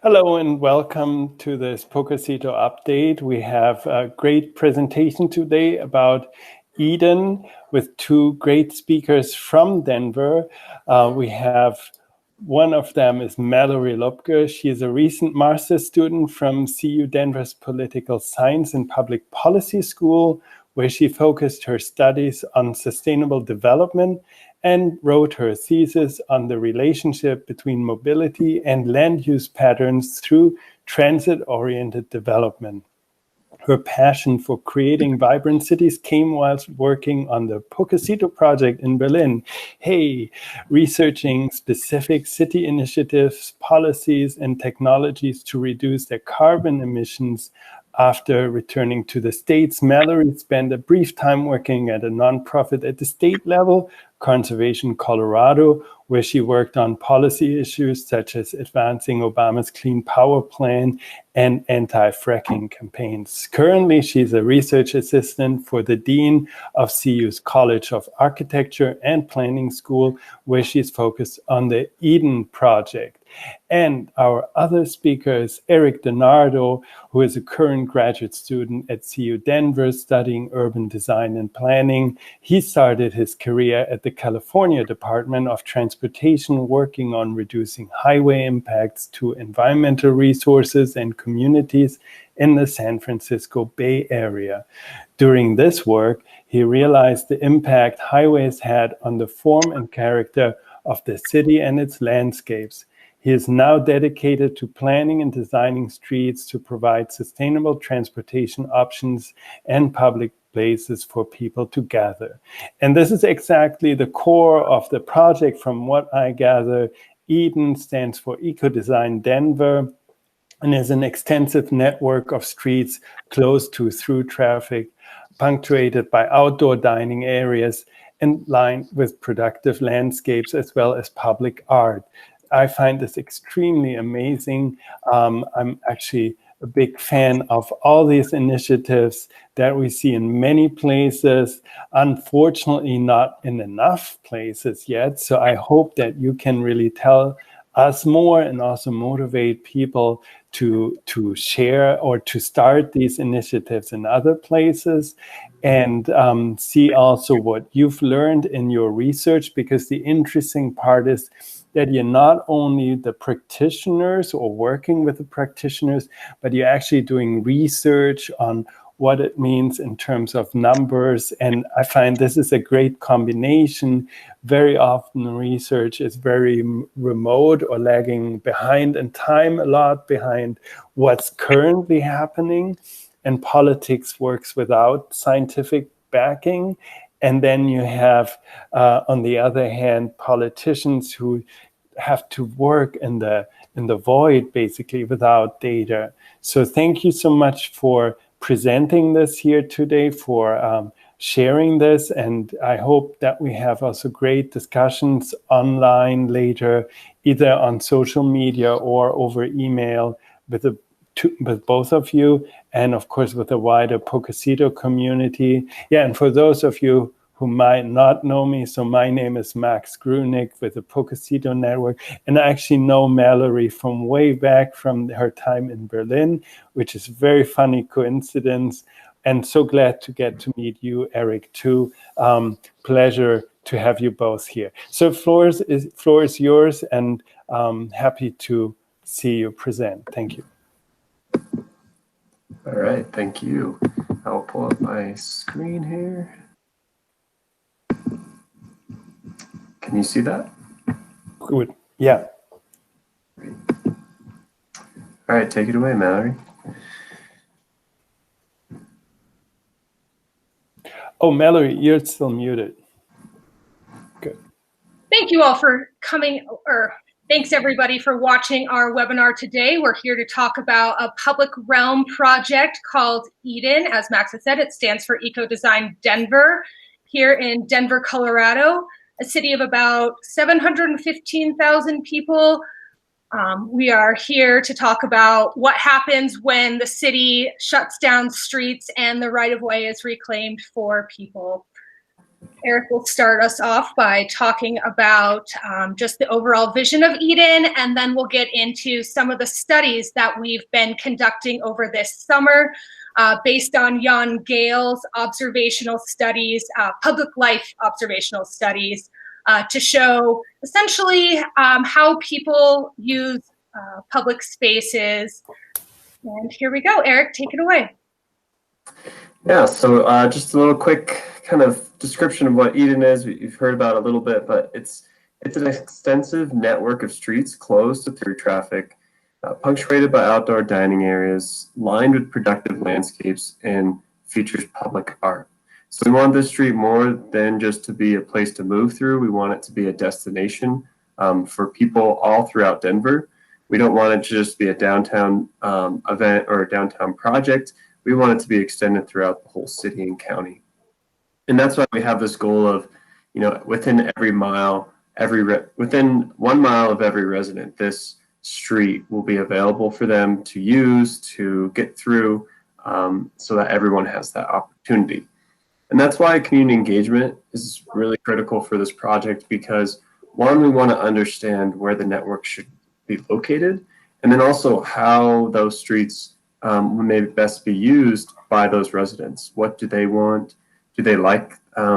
Hello and welcome to this Pocosito update. We have a great presentation today about eDEN with two great speakers from Denver. We have one of them is Mallory Luebke. She is a recent master's student from CU Denver's Political Science and Public Policy School, where she focused her studies on sustainable development and wrote her thesis on the relationship between mobility and land use patterns through transit-oriented development. Her passion for creating vibrant cities came whilst working on the Pocosito project in Berlin. Hey, researching specific city initiatives, policies, and technologies to reduce their carbon emissions. After returning to the States, Mallory spent a brief time working at a nonprofit at the state level, Conservation Colorado, where she worked on policy issues such as advancing Obama's Clean Power Plan and anti-fracking campaigns. Currently, she's a research assistant for the Dean of CU's College of Architecture and Planning School, where she's focused on the eDEN project. And our other speaker is Eric DeNardo, who is a current graduate student at CU Denver studying urban design and planning. He started his career at the California Department of Transportation, working on reducing highway impacts to environmental resources and communities in the San Francisco Bay Area. During this work, he realized the impact highways had on the form and character of the city and its landscapes. He is now dedicated to planning and designing streets to provide sustainable transportation options and public places for people to gather. And this is exactly the core of the project from what I gather. eDEN stands for Ecodesign Denver and is an extensive network of streets close to through traffic, punctuated by outdoor dining areas and lined with productive landscapes as well as public art. I find this extremely amazing. I'm actually a big fan of all these initiatives that we see in many places, unfortunately not in enough places yet. So I hope that you can really tell us more and also motivate people to share or to start these initiatives in other places, and see also what you've learned in your research, because the interesting part is that you're not only the practitioners or working with the practitioners, but you're actually doing research on what it means in terms of numbers. And I find this is a great combination. Very often research is very remote or lagging behind in time, a lot behind what's currently happening. And politics works without scientific backing. And then you have, on the other hand, politicians who have to work in the void, basically, without data. So thank you so much for presenting this here today, for sharing this. And I hope that we have also great discussions online later, either on social media or over email with both of you, and of course with the wider Pocosito community. Yeah, and for those of you who might not know me, so my name is Max Grunig with the Pocosito Network, and I actually know Mallory from way back from her time in Berlin, which is a very funny coincidence, and so glad to get to meet you, Eric, too. Pleasure to have you both here. So floor is yours, and happy to see you present. Thank you. All right, thank you. I'll pull up my screen here. Can you see that? Good, yeah. Great. All right, take it away, Mallory. Oh, Mallory, you're still muted. Good. Thank you all for coming, or thanks everybody for watching our webinar today. We're here to talk about a public realm project called eDEN. As Max has said, it stands for Ecodesign Denver, here in Denver, Colorado, a city of about 715,000 people. We are here to talk about what happens when the city shuts down streets and the right-of-way is reclaimed for people. Eric will start us off by talking about just the overall vision of eDEN, and then we'll get into some of the studies that we've been conducting over this summer based on Jan Gale's observational studies, public life observational studies, to show essentially how people use public spaces. And here we go. Eric, take it away. Yeah, so just a little quick kind of description of what eDEN is. You've heard about it a little bit, but it's an extensive network of streets closed to through traffic, punctuated by outdoor dining areas, lined with productive landscapes, and features public art. So we want this street more than just to be a place to move through. We want it to be a destination for people all throughout Denver. We don't want it to just be a downtown event or a downtown project. We want it to be extended throughout the whole city and county. And that's why we have this goal of, within every mile, within 1 mile of every resident, this street will be available for them to use, to get through, so that everyone has that opportunity. And that's why community engagement is really critical for this project, because one, we want to understand where the network should be located, and then also how those streets may best be used by those residents. What do they want? Do they like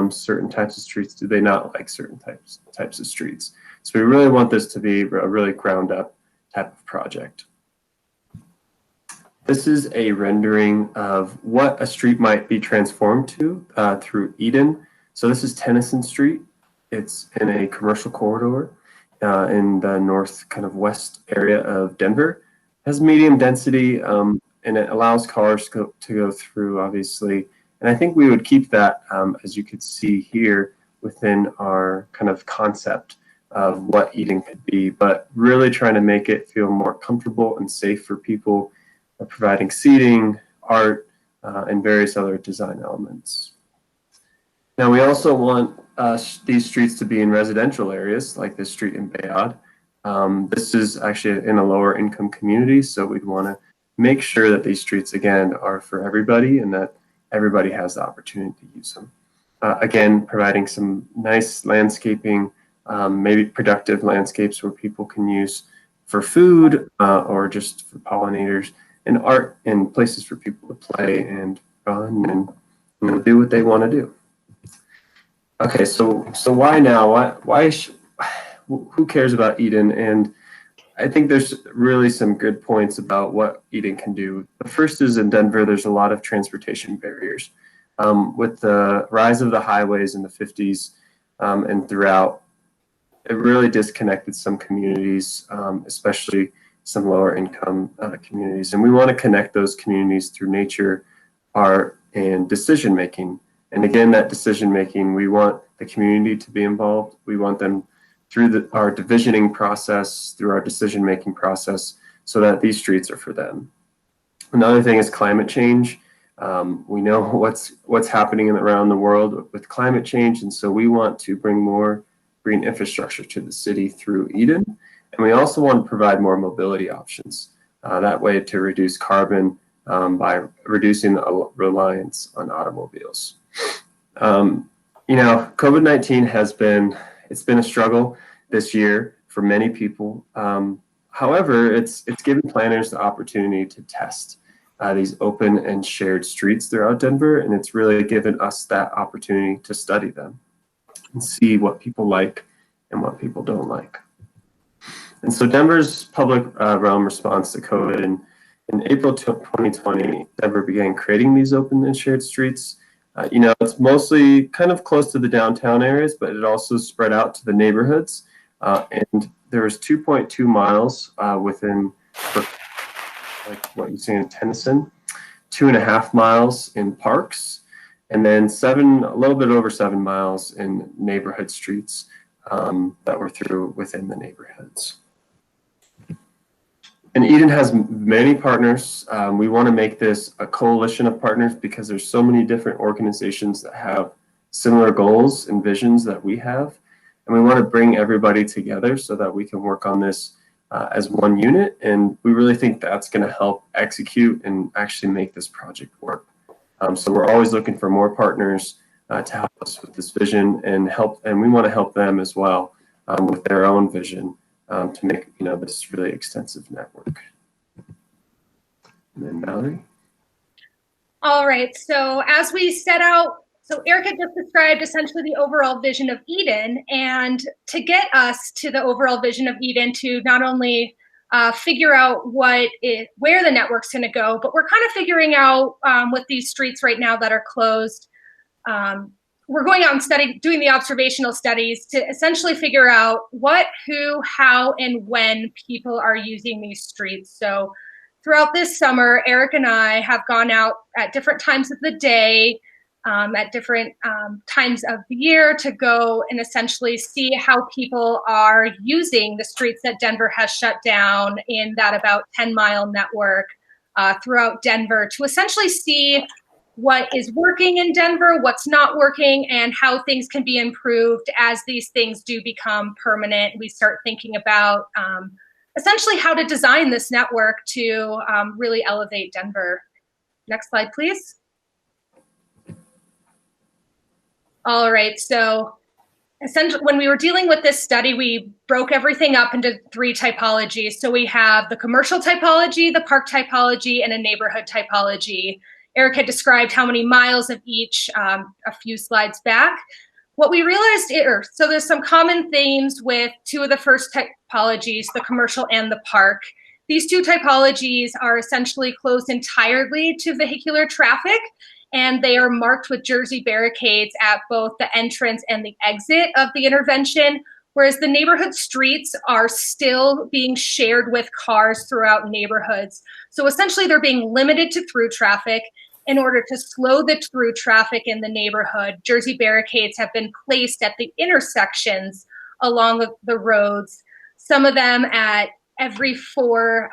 certain types of streets? Do they not like certain types of streets? So we really want this to be a really ground up type of project. This is a rendering of what a street might be transformed to through eDEN. So this is Tennyson Street. It's in a commercial corridor in the north kind of west area of Denver. It has medium density and it allows cars to go through, obviously. And I think we would keep that, as you could see here, within our kind of concept of what eDEN could be, but really trying to make it feel more comfortable and safe for people, providing seating, art, and various other design elements. Now, we also want these streets to be in residential areas, like this street in Bayard. This is actually in a lower income community, so we'd want to make sure that these streets, again, are for everybody and that everybody has the opportunity to use them. Again, providing some nice landscaping, maybe productive landscapes where people can use for food or just for pollinators, and art and places for people to play and run and do what they want to do. Okay, so why now? Who cares about eDEN? And I think there's really some good points about what eDEN can do. The first is in Denver, there's a lot of transportation barriers. With the rise of the highways in the 50s and throughout, it really disconnected some communities, especially some lower income communities. And we want to connect those communities through nature, art, and decision making. And again, that decision making, we want the community to be involved. We want them through our divisioning process, through our decision-making process, so that these streets are for them. Another thing is climate change. We know what's happening around the world with climate change, and so we want to bring more green infrastructure to the city through eDEN, and we also want to provide more mobility options. That way to reduce carbon by reducing the reliance on automobiles. COVID-19 it's been a struggle this year for many people. However, it's given planners the opportunity to test these open and shared streets throughout Denver, and it's really given us that opportunity to study them and see what people like and what people don't like. And so Denver's public realm response to COVID, in April 2020, Denver began creating these open and shared streets. It's mostly kind of close to the downtown areas, but it also spread out to the neighborhoods. And there was 2.2 miles within, like what you see in Tennyson, 2.5 miles in parks, and then a little bit over 7 miles in neighborhood streets that were through within the neighborhoods. And eDEN has many partners. We want to make this a coalition of partners because there's so many different organizations that have similar goals and visions that we have. And we want to bring everybody together so that we can work on this as one unit. And we really think that's going to help execute and actually make this project work. So we're always looking for more partners. to help us with this vision and we want to help them as well with their own vision to make this really extensive network. And then Mallory. All right, so as we set out, so Erica just described essentially the overall vision of eDEN, and to get us to the overall vision of eDEN, to not only figure out where the network's going to go, but we're kind of figuring out with these streets right now that are closed. We're going out and doing the observational studies to essentially figure out what, who, how, and when people are using these streets. So throughout this summer, Eric and I have gone out at different times of the day, at different times of the year to go and essentially see how people are using the streets that Denver has shut down in that about 10-mile network throughout Denver, to essentially see what is working in Denver, what's not working, and how things can be improved as these things do become permanent. We start thinking about essentially how to design this network to really elevate Denver. Next slide, please. All right, so essentially when we were dealing with this study, we broke everything up into 3 typologies. So we have the commercial typology, the park typology, and a neighborhood typology. Eric had described how many miles of each a few slides back. What we realized, so there's some common themes with 2 of the first typologies, the commercial and the park. These 2 typologies are essentially closed entirely to vehicular traffic, and they are marked with jersey barricades at both the entrance and the exit of the intervention, whereas the neighborhood streets are still being shared with cars throughout neighborhoods. So essentially they're being limited to through traffic. In order to slow the through traffic in the neighborhood, jersey barricades have been placed at the intersections along the roads, some of them at every 4,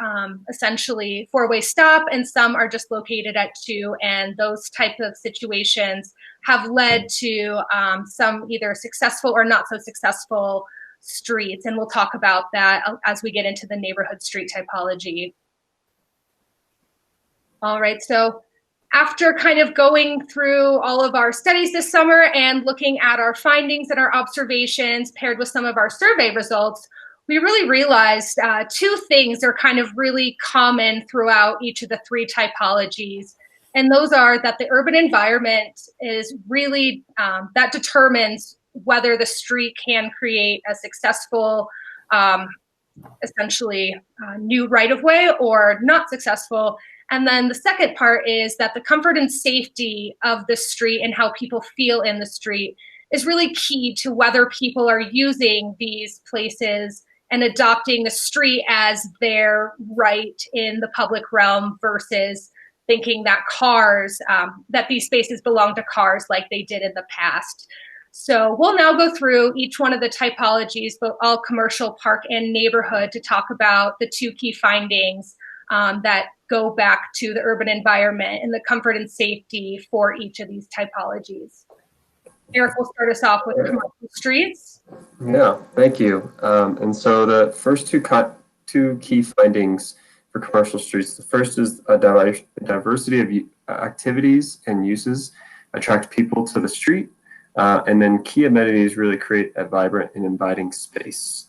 essentially 4-way stop, and some are just located at 2. And those type of situations have led to some either successful or not so successful streets. And we'll talk about that as we get into the neighborhood street typology. All right, so after kind of going through all of our studies this summer and looking at our findings and our observations paired with some of our survey results, we really realized 2 things are kind of really common throughout each of the 3 typologies. And those are that the urban environment is really, that determines whether the street can create a successful, essentially new right-of-way or not successful. And then the second part is that the comfort and safety of the street and how people feel in the street is really key to whether people are using these places and adopting the street as their right in the public realm versus thinking that cars, that these spaces belong to cars like they did in the past. So we'll now go through each one of the typologies, both all commercial, park, and neighborhood, to talk about the 2 key findings that go back to the urban environment and the comfort and safety for each of these typologies. Eric will start us off with commercial streets. Yeah, thank you. And so the first 2 key findings for commercial streets. The first is a diversity of activities and uses attract people to the street. And then key amenities really create a vibrant and inviting space.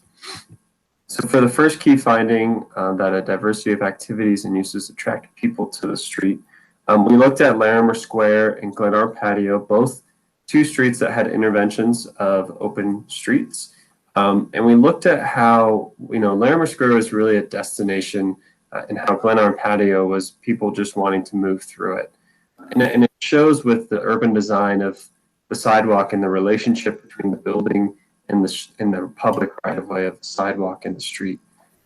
So for the first key finding, that a diversity of activities and uses attract people to the street, we looked at Larimer Square and Glenarm Patio, both 2 streets that had interventions of open streets. And we looked at how, Larimer Square was really a destination and how Glenarm Patio was people just wanting to move through it. And it shows with the urban design of the sidewalk and the relationship between the building and the public right-of-way of the sidewalk and the street.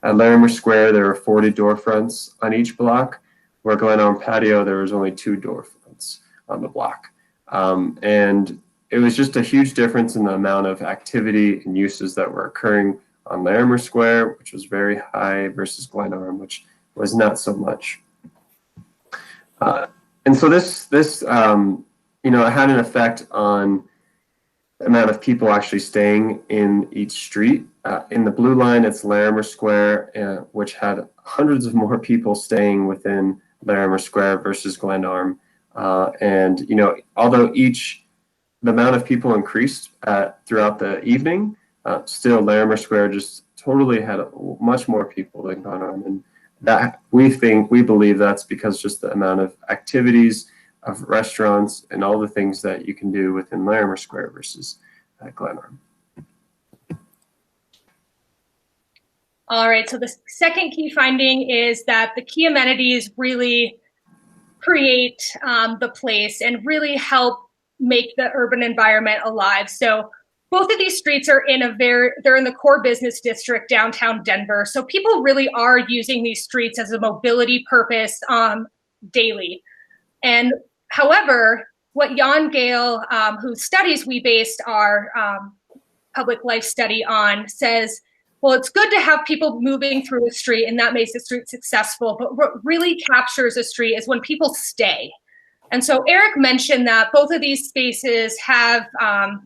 At Larimer Square, there were 40 door fronts on each block, where Glenarm Patio, there was only 2 door fronts on the block. And it was just a huge difference in the amount of activity and uses that were occurring on Larimer Square, which was very high, versus Glenarm, which was not so much. And so this it had an effect on the amount of people actually staying in each street. In the blue line, it's Larimer Square, which had hundreds of more people staying within Larimer Square versus Glenarm. And although each the amount of people increased throughout the evening, still Larimer Square just totally had much more people than Glenarm, and that we believe that's because just the amount of activities, of restaurants, and all the things that you can do within Larimer Square versus Glenarm. All right, so the second key finding is that the key amenities really create the place and really help make the urban environment alive. So both of these streets are they're in the core business district, downtown Denver. So people really are using these streets as a mobility purpose daily. And however, what Jan Gale, who studies We based our public life study on, says, well, it's good to have people moving through a street and that makes the street successful, but what really captures a street is when people stay. And so Eric mentioned that both of these spaces have,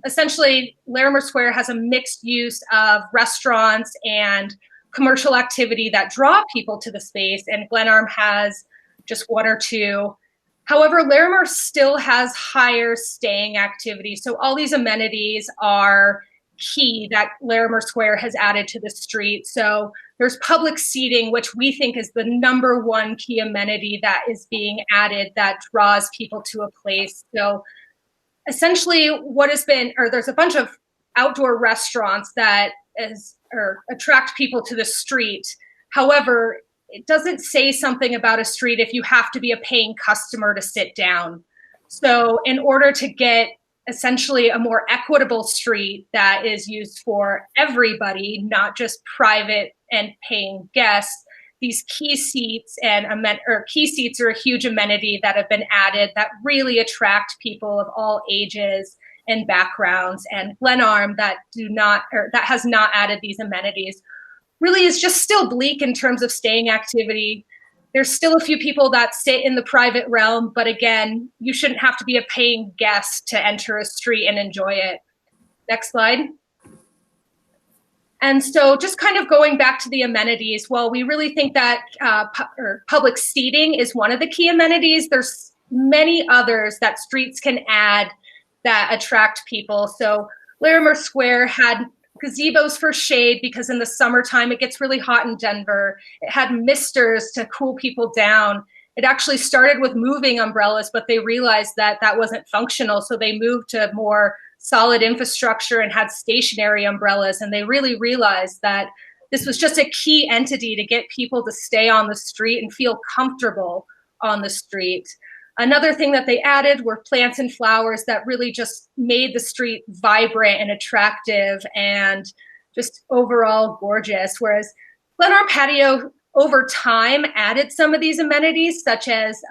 essentially, Larimer Square has a mixed use of restaurants and commercial activity that draw people to the space, and Glenarm has just one or two. However, Larimer still has higher staying activity. So all these amenities are key that Larimer Square has added to the street. So there's public seating, which we think is the #1 key amenity that is being added that draws people to a place. So essentially there's a bunch of outdoor restaurants that attract people to the street. However, it doesn't say something about a street if you have to be a paying customer to sit down. So in order to get essentially a more equitable street that is used for everybody, not just private and paying guests, these key seats key seats are a huge amenity that have been added that really attract people of all ages and backgrounds. And Glenarm that has not added these amenities really is just still bleak in terms of staying activity. There's still a few people that sit in the private realm, but again, you shouldn't have to be a paying guest to enter a street and enjoy it. Next slide. And so just kind of going back to the amenities, well, we really think that public seating is one of the key amenities. There's many others that streets can add that attract people. So Larimer Square had gazebos for shade because in the summertime it gets really hot in Denver. It had misters to cool people down. It actually started with moving umbrellas, but they realized that that wasn't functional. So they moved to more solid infrastructure and had stationary umbrellas. And they really realized that this was just a key entity to get people to stay on the street and feel comfortable on the street. Another thing that they added were plants and flowers that really just made the street vibrant and attractive and just overall gorgeous. Whereas Glenarm Patio over time added some of these amenities such as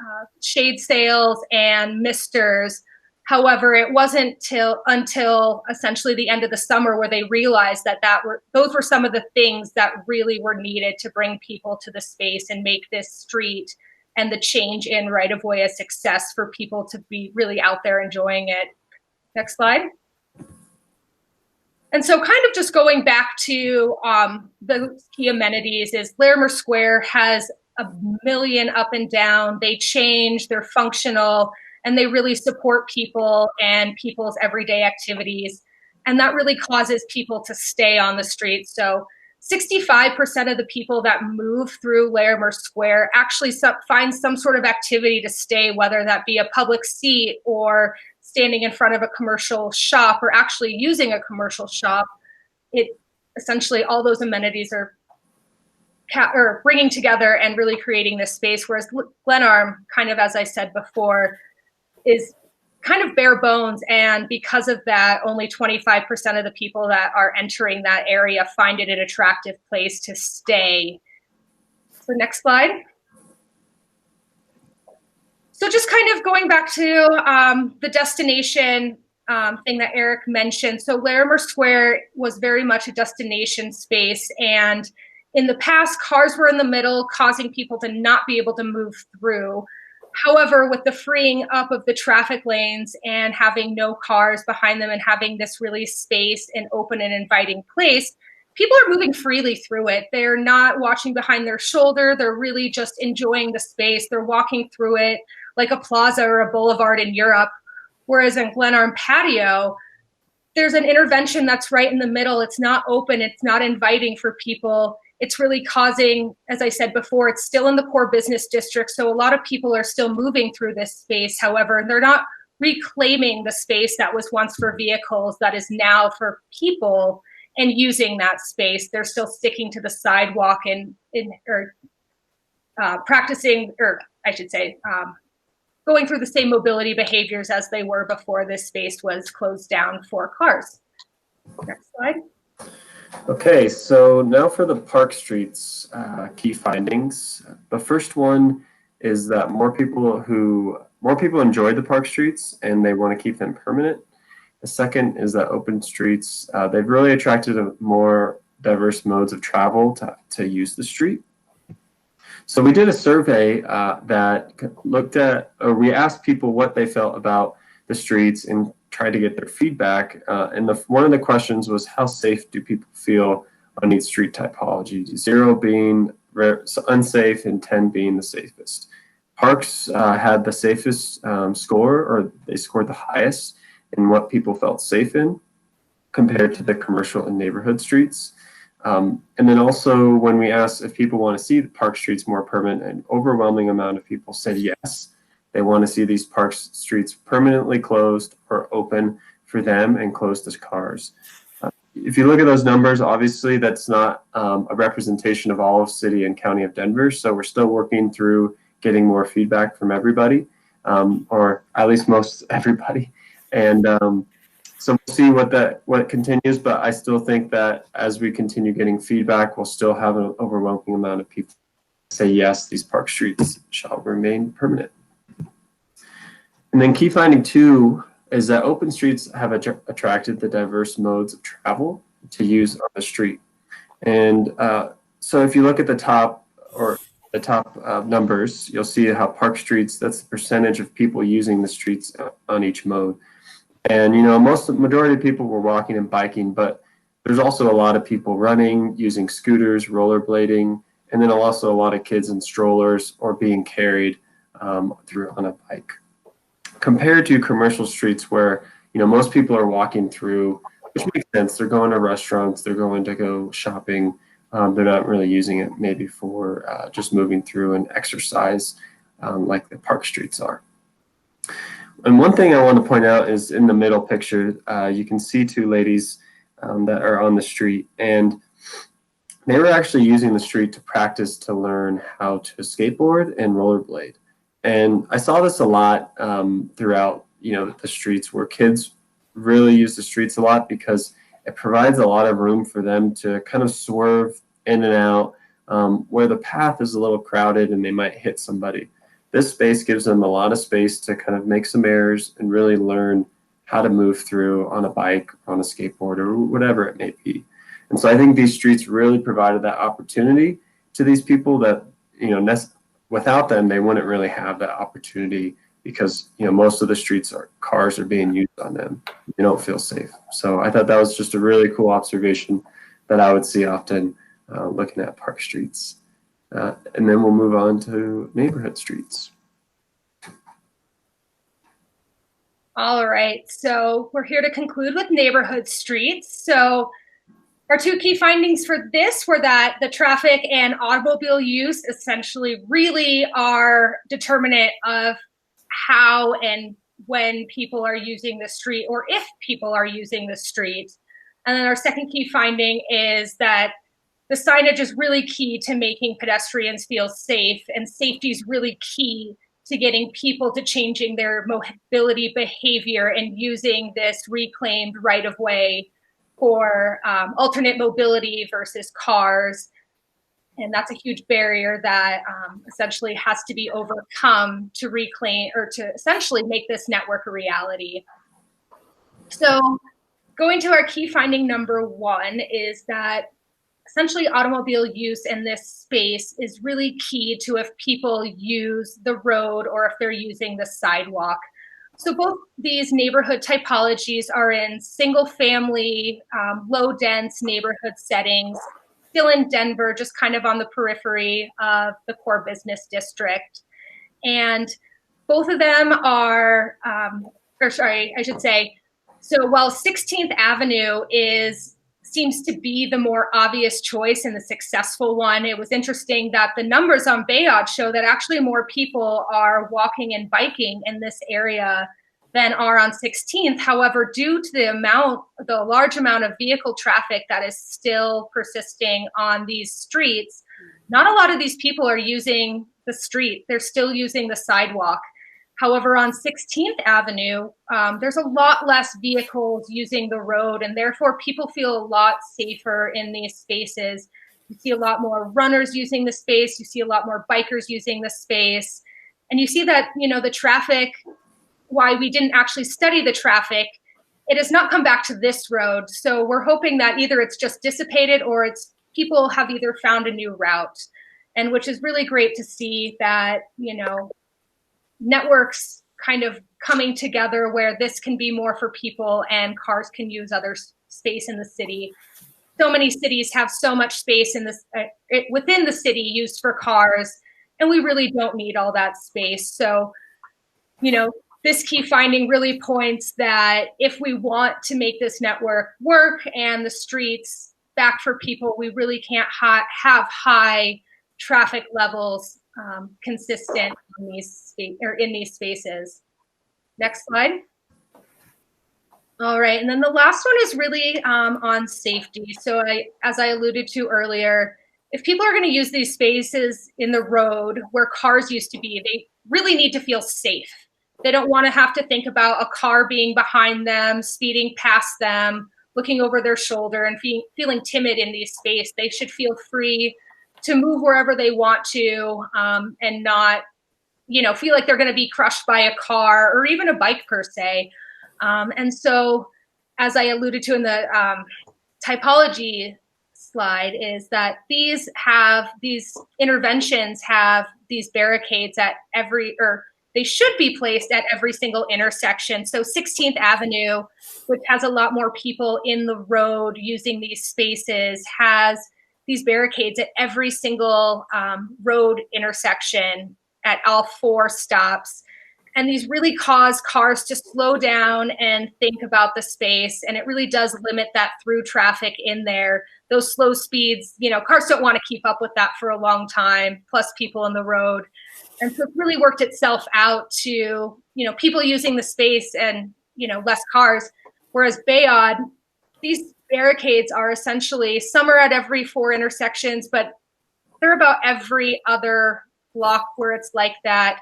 shade sails and misters. However, it wasn't until essentially the end of the summer where they realized that those were some of the things that really were needed to bring people to the space and make this street and the change in right-of-way a success for people to be really out there enjoying it. Next slide. And so kind of just going back to the key amenities is Larimer Square has a million up and down. They change, they're functional, and they really support people and people's everyday activities. And that really causes people to stay on the street. So 65% of the people that move through Larimer Square actually find some sort of activity to stay, whether that be a public seat or standing in front of a commercial shop or actually using a commercial shop. It essentially all those amenities are bringing together and really creating this space, whereas Glenarm, kind of as I said before, is kind of bare bones, and because of that, only 25% of the people that are entering that area find it an attractive place to stay. So next slide. So just kind of going back to the destination thing that Eric mentioned. So Larimer Square was very much a destination space, and in the past, cars were in the middle, causing people to not be able to move through. However, with the freeing up of the traffic lanes and having no cars behind them and having this really space and open and inviting place, people are moving freely through it. They're not watching behind their shoulder. They're really just enjoying the space. They're walking through it like a plaza or a boulevard in Europe. Whereas in Glenarm Patio, there's an intervention that's right in the middle. It's not open, it's not inviting for people. It's really causing, as I said before, it's still in the core business district. So a lot of people are still moving through this space. However, they're not reclaiming the space that was once for vehicles that is now for people and using that space. They're still sticking to the sidewalk and practicing, or I should say, going through the same mobility behaviors as they were before this space was closed down for cars. Next slide. Okay, so now for the Park Streets key findings. The first one is that more people enjoyed the Park Streets and they want to keep them permanent. The second is that open streets, they've really attracted a more diverse modes of travel to use the street. So we did a survey that looked at, or we asked people what they felt about the streets and tried to get their feedback. And one of the questions was, how safe do people feel on each street typology? 0 being unsafe and 10 being the safest. Parks had the safest score, or they scored the highest in what people felt safe in compared to the commercial and neighborhood streets. And then also when we asked if people want to see the park streets more permanent, an overwhelming amount of people said yes. They want to see these park streets permanently closed or open for them and closed to cars. If you look at those numbers, obviously that's not a representation of all of City and County of Denver. So we're still working through getting more feedback from everybody, or at least most everybody. And so we'll see what continues, but I still think that as we continue getting feedback, we'll still have an overwhelming amount of people say yes, these park streets shall remain permanent. And then key finding 2 is that open streets have attracted the diverse modes of travel to use on the street. And so if you look at the top numbers, you'll see how park streets, that's the percentage of people using the streets on each mode. And you know, majority of people were walking and biking, but there's also a lot of people running, using scooters, rollerblading, and then also a lot of kids in strollers or being carried through on a bike. Compared to commercial streets where, you know, most people are walking through, which makes sense. They're going to restaurants, they're going to go shopping. They're not really using it maybe for just moving through and exercise like the park streets are. And one thing I want to point out is in the middle picture, you can see 2 ladies that are on the street, and they were actually using the street to practice to learn how to skateboard and rollerblade. And I saw this a lot throughout, you know, the streets, where kids really use the streets a lot because it provides a lot of room for them to kind of swerve in and out where the path is a little crowded and they might hit somebody. This space gives them a lot of space to kind of make some errors and really learn how to move through on a bike, on a skateboard, or whatever it may be. And so I think these streets really provided that opportunity to these people that, you know, without them, they wouldn't really have that opportunity because, you know, most of the streets cars are being used on them. They don't feel safe. So I thought that was just a really cool observation that I would see often looking at park streets. And then we'll move on to neighborhood streets. All right, so we're here to conclude with neighborhood streets. So our 2 key findings for this were that the traffic and automobile use essentially really are determinant of how and when people are using the street, or if people are using the street. And then our second key finding is that the signage is really key to making pedestrians feel safe, and safety is really key to getting people to changing their mobility behavior and using this reclaimed right-of-way for alternate mobility versus cars. And that's a huge barrier that essentially has to be overcome to reclaim, or to essentially make this network a reality. So going to our key finding number 1 is that essentially automobile use in this space is really key to if people use the road or if they're using the sidewalk. So both these neighborhood typologies are in single family, low dense neighborhood settings, still in Denver, just kind of on the periphery of the core business district. And both of them are or sorry, I should say, so while 16th Avenue seems to be the more obvious choice and the successful one, it was interesting that the numbers on Bayard show that actually more people are walking and biking in this area than are on 16th. However, due to the large amount of vehicle traffic that is still persisting on these streets, not a lot of these people are using the street. They're still using the sidewalk. However, on 16th Avenue, there's a lot less vehicles using the road, and therefore people feel a lot safer in these spaces. You see a lot more runners using the space. You see a lot more bikers using the space. And you see that, the traffic, why we didn't actually study the traffic, it has not come back to this road. So we're hoping that either it's just dissipated or people have either found a new route, and which is really great to see that, networks kind of coming together where this can be more for people and cars can use other space in the city. So many cities have so much space within the city used for cars, and we really don't need all that space. So, this key finding really points that if we want to make this network work and the streets back for people, we really can't have high traffic levels consistent in these spaces. Next slide. All right, and then the last one is really on safety. So as I alluded to earlier, if people are going to use these spaces in the road where cars used to be, they really need to feel safe. They don't want to have to think about a car being behind them, speeding past them, looking over their shoulder, and feeling timid in these spaces. They should feel free to move wherever they want to, and not, feel like they're going to be crushed by a car or even a bike per se. And so, as I alluded to in the typology slide, is that these interventions have these barricades they should be placed at every single intersection. So 16th Avenue, which has a lot more people in the road using these spaces, has these barricades at every single road intersection at all 4 stops. And these really cause cars to slow down and think about the space. And it really does limit that through traffic in there. Those slow speeds, cars don't want to keep up with that for a long time, plus people in the road. And so it's really worked itself out to, people using the space and, less cars. Whereas Bayard, these barricades are essentially, some are at every 4 intersections, but they're about every other block where it's like that.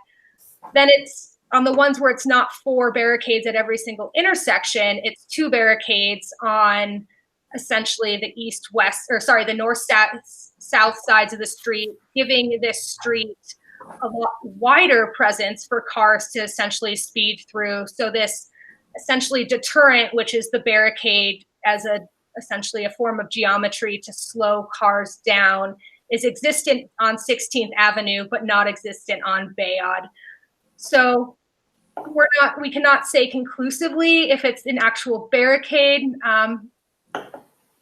Then it's on the ones where it's not 4 barricades at every single intersection, it's 2 barricades on essentially the north south sides of the street, giving this street a lot wider presence for cars to essentially speed through. So this essentially deterrent, which is the barricade as essentially a form of geometry to slow cars down, is existent on 16th Avenue, but not existent on Bayard. So we cannot say conclusively if it's an actual barricade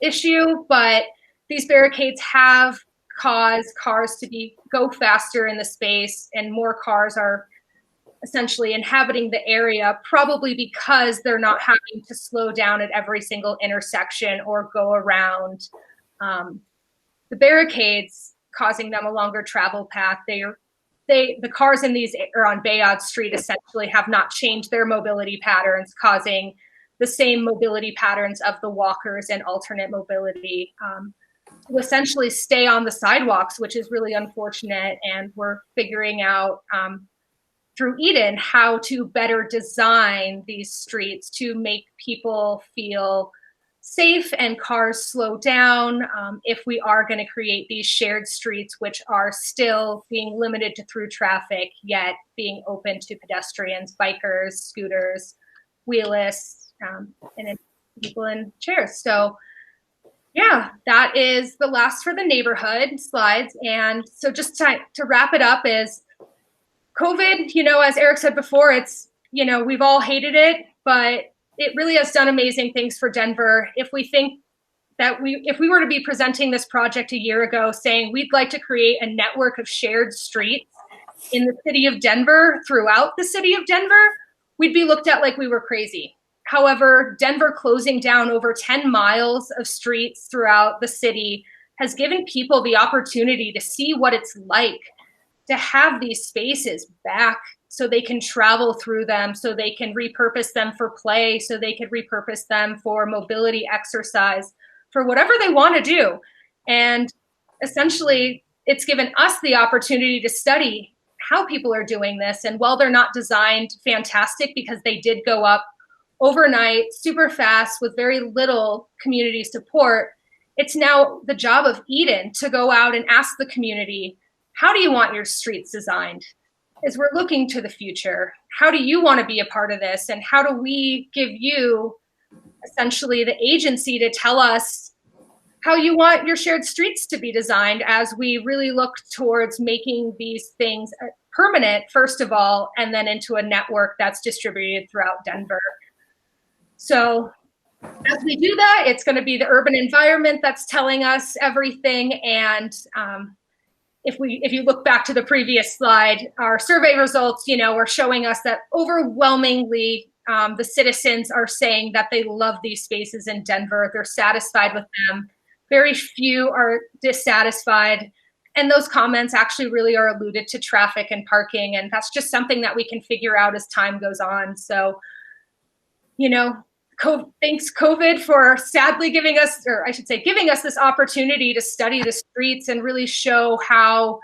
issue, but these barricades have caused cars to go faster in the space, and more cars are essentially inhabiting the area, probably because they're not having to slow down at every single intersection or go around the barricades, causing them a longer travel path. The cars in these or on Bayard Street essentially have not changed their mobility patterns, causing the same mobility patterns of the walkers and alternate mobility to essentially stay on the sidewalks, which is really unfortunate. And we're figuring out through eDEN how to better design these streets to make people feel safe and cars slow down if we are going to create these shared streets, which are still being limited to through traffic, yet being open to pedestrians, bikers, scooters, wheelists, and people in chairs. So yeah, that is the last for the neighborhood slides. And so just to wrap it up is COVID, as Eric said before, it's, we've all hated it, but it really has done amazing things for Denver. If we think that if we were to be presenting this project a year ago saying we'd like to create a network of shared streets in the city of Denver, throughout the city of Denver, we'd be looked at like we were crazy. However, Denver closing down over 10 miles of streets throughout the city has given people the opportunity to see what it's like to have these spaces back, so they can travel through them, so they can repurpose them for play, so they can repurpose them for mobility exercise, for whatever they want to do. And essentially, it's given us the opportunity to study how people are doing this. And while they're not designed fantastic, because they did go up overnight, super fast, with very little community support, it's now the job of eDEN to go out and ask the community, how do you want your streets designed? As we're looking to the future, how do you want to be a part of this? And how do we give you essentially the agency to tell us how you want your shared streets to be designed, as we really look towards making these things permanent, first of all, and then into a network that's distributed throughout Denver. So as we do that, it's going to be the urban environment that's telling us everything. And if you look back to the previous slide, our survey results, are showing us that overwhelmingly the citizens are saying that they love these spaces in Denver. They're satisfied with them. Very few are dissatisfied. And those comments actually really are alluded to traffic and parking. And that's just something that we can figure out as time goes on. So, thanks COVID for sadly giving us this opportunity to study the streets and really show how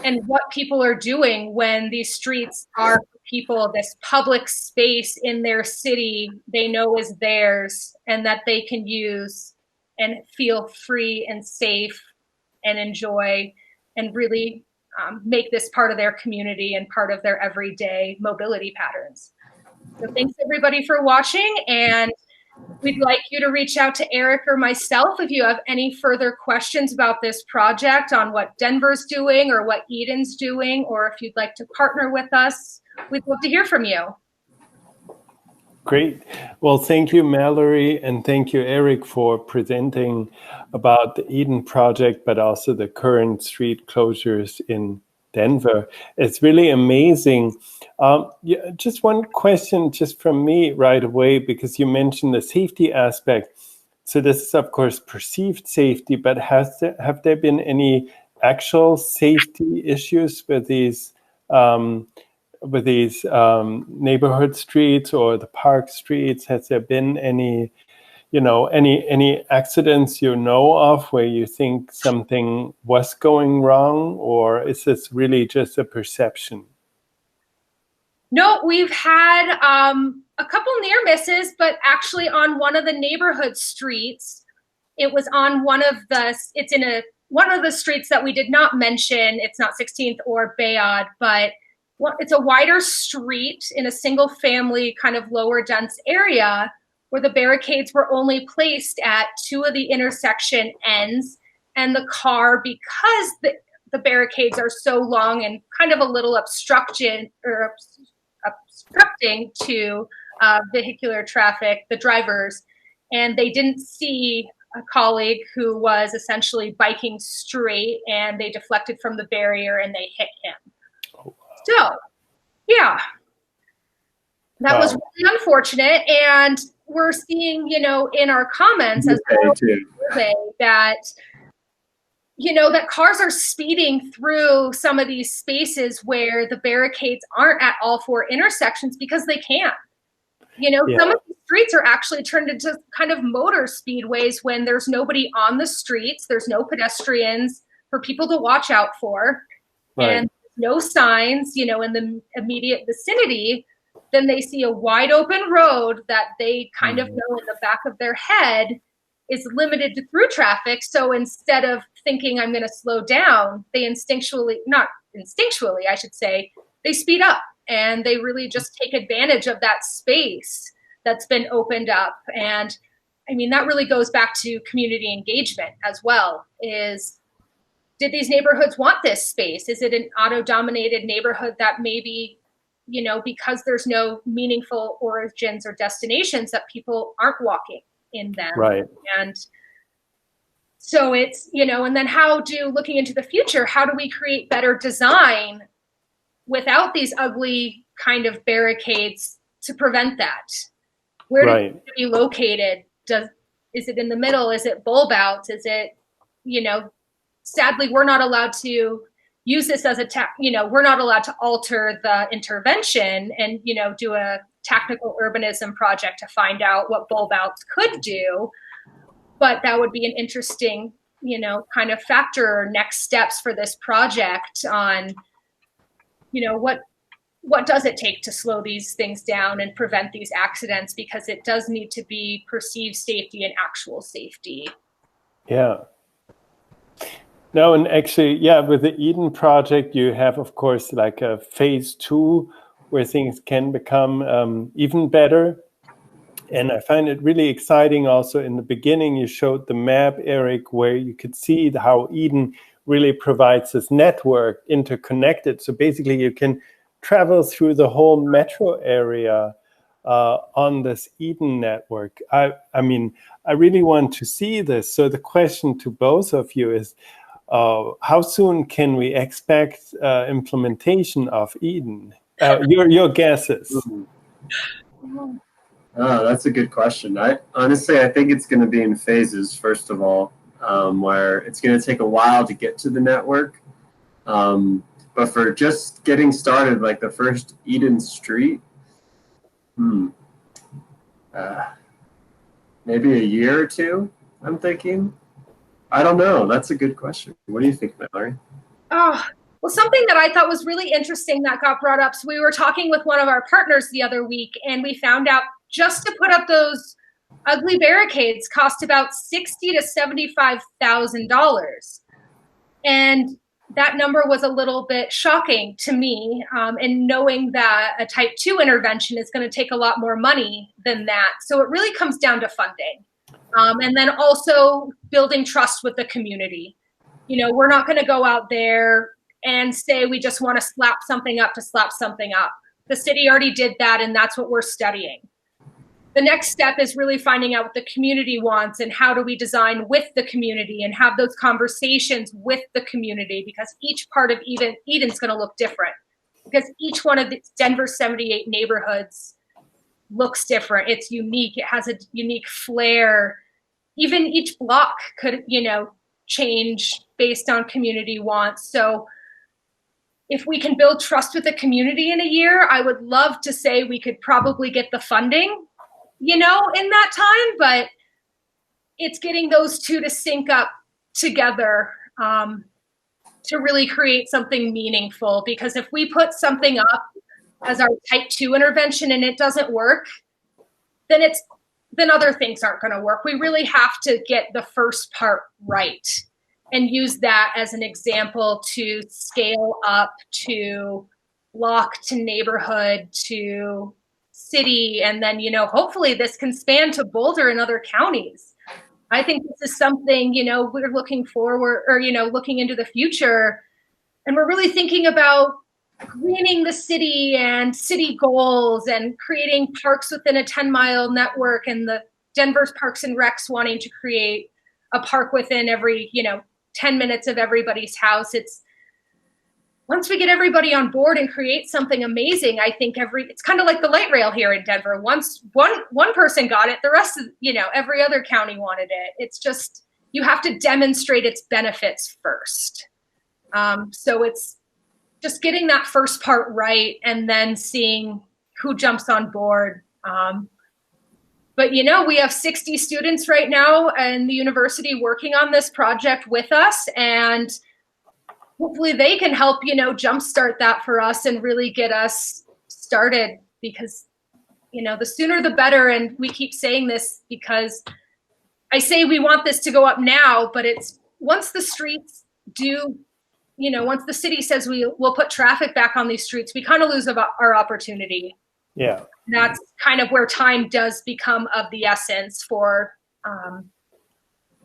and what people are doing when these streets are for people, this public space in their city they know is theirs and that they can use and feel free and safe and enjoy, and really make this part of their community and part of their everyday mobility patterns. So thanks everybody for watching, and we'd like you to reach out to Eric or myself if you have any further questions about this project, on what Denver's doing or what eDEN's doing, or if you'd like to partner with us. We'd love to hear from you. Great. Well, thank you, Mallory, and thank you, Eric, for presenting about the eDEN project, but also the current street closures in Denver. It's really amazing. Just one question just from me right away, because you mentioned the safety aspect. So this is, of course, perceived safety, but have there been any actual safety issues with these neighborhood streets or the park streets? Has there been any accidents of where you think something was going wrong, or is this really just a perception? No, we've had a couple near misses, but actually on one of the neighborhood streets, it was on one of the streets that we did not mention. It's not 16th or Bayard, but it's a wider street in a single family kind of lower dense area, where the barricades were only placed at two of the intersection ends, and the car, because the barricades are so long and kind of a little obstructing to vehicular traffic, the drivers, and they didn't see a colleague who was essentially biking straight, and they deflected from the barrier and they hit him. So, yeah, that was really unfortunate. And we're seeing, in our comments as well, that, that cars are speeding through some of these spaces where the barricades aren't at all four intersections because they can't. Some of the streets are actually turned into kind of motor speedways when there's nobody on the streets, there's no pedestrians for people to watch out for, and no signs, in the immediate vicinity. Then they see a wide open road that they kind of know in the back of their head is limited to through traffic. So instead of thinking I'm going to slow down, they they speed up, and they really just take advantage of that space that's been opened up. And I mean, that really goes back to community engagement as well. Did these neighborhoods want this space? Is it an auto-dominated neighborhood that maybe, because there's no meaningful origins or destinations, that people aren't walking in them? Right. And so it's, and then looking into the future, how do we create better design without these ugly kind of barricades to prevent that? Where do Right. it be located? Is it in the middle? Is it bulb outs? Is it, sadly, we're not allowed to use this as we're not allowed to alter the intervention and, do a technical urbanism project to find out what bulb outs could do. But that would be an interesting, kind of factor or next steps for this project on, what does it take to slow these things down and prevent these accidents, because it does need to be perceived safety and actual safety. Yeah. No, and actually, with the eDEN project, you have, of course, like a phase 2 where things can become even better. And I find it really exciting also in the beginning, you showed the map, Eric, where you could see how eDEN really provides this network interconnected. So basically you can travel through the whole metro area on this eDEN network. I mean, I really want to see this. So the question to both of you is, how soon can we expect implementation of eDEN? Your guesses. Oh, that's a good question. Honestly, I think it's going to be in phases, first of all, where it's going to take a while to get to the network. But for just getting started, like the first eDEN street, maybe a year or two, I'm thinking. I don't know. That's a good question. What do you think, Mallory? Oh, well, something that I thought was really interesting that got brought up. So we were talking with one of our partners the other week, and we found out just to put up those ugly barricades cost about $60,000 to $75,000. And that number was a little bit shocking to me, and knowing that a type 2 intervention is going to take a lot more money than that. So it really comes down to funding. And then also building trust with the community. We're not going to go out there and say we just want to slap something up to slap something up. The city already did that, and that's what we're studying. The next step is really finding out what the community wants and how do we design with the community and have those conversations with the community, because each part of Eden's going to look different, because each one of the Denver's 78 neighborhoods looks different. It's unique. It has a unique flair. Even each block could, change based on community wants. So if we can build trust with the community in a year, I would love to say we could probably get the funding, in that time, but it's getting those two to sync up together to really create something meaningful. Because if we put something up as our type 2 intervention and it doesn't work, then other things aren't going to work. We really have to get the first part right and use that as an example to scale up to block, to neighborhood, to city, and then, hopefully this can span to Boulder and other counties. I think this is something, we're looking forward, or, looking into the future, and we're really thinking about greening the city and city goals and creating parks within a 10-mile network, and the Denver's Parks and Recs wanting to create a park within every, 10 minutes of everybody's house. Once we get everybody on board and create something amazing, I think it's kind of like the light rail here in Denver. Once one person got it, the rest of, every other county wanted it. It's just, you have to demonstrate its benefits first. So it's just getting that first part right and then seeing who jumps on board. But, we have 60 students right now in the university working on this project with us, and hopefully they can help, jumpstart that for us and really get us started, because, the sooner the better. And we keep saying this because I say we want this to go up now, but it's once the streets do, once the city says we'll put traffic back on these streets, we kind of lose our opportunity. Yeah. That's kind of where time does become of the essence for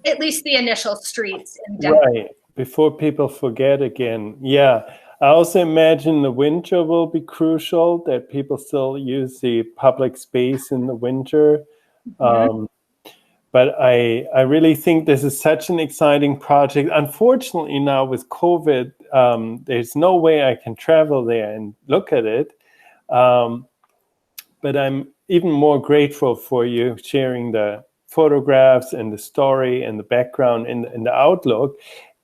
at least the initial streets in Denver. Right. Before people forget again. Yeah. I also imagine the winter will be crucial, that people still use the public space in the winter. Mm-hmm. But I really think this is such an exciting project. Unfortunately, now with COVID, there's no way I can travel there and look at it. but I'm even more grateful for you sharing the photographs and the story and the background and the outlook.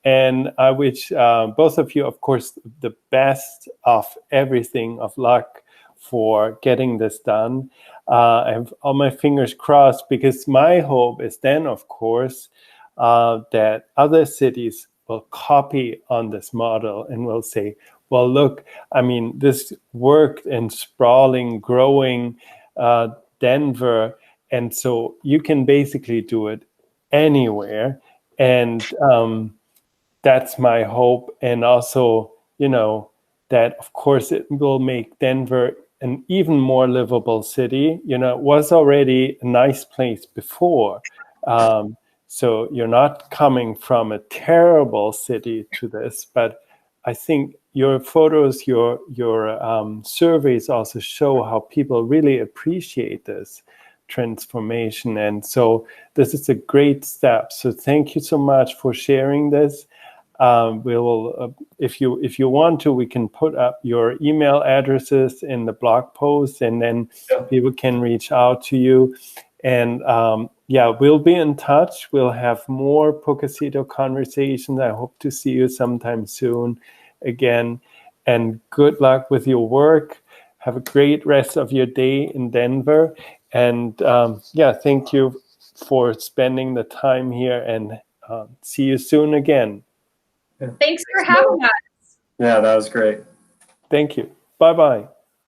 And I wish both of you, of course, the best of everything, of luck for getting this done. I have all my fingers crossed, because my hope is then, of course, that other cities will copy on this model and will say, well, look, I mean, this worked in sprawling, growing Denver, and so you can basically do it anywhere. And that's my hope. And also, you know, that of course it will make Denver an even more livable city. You know, it was already a nice place before. So you're not coming from a terrible city to this, but I think your photos, your surveys also show how people really appreciate this transformation. And so this is a great step. So thank you so much for sharing this. We will, if you want to, we can put up your email addresses in the blog post, and then people can reach out to you. And yeah, we'll be in touch. We'll have more Pocacito conversations. I hope to see you sometime soon again. And good luck with your work. Have a great rest of your day in Denver. And yeah, thank you for spending the time here, and see you soon again. Thanks for having us. Yeah, that was great. Thank you. Bye-bye.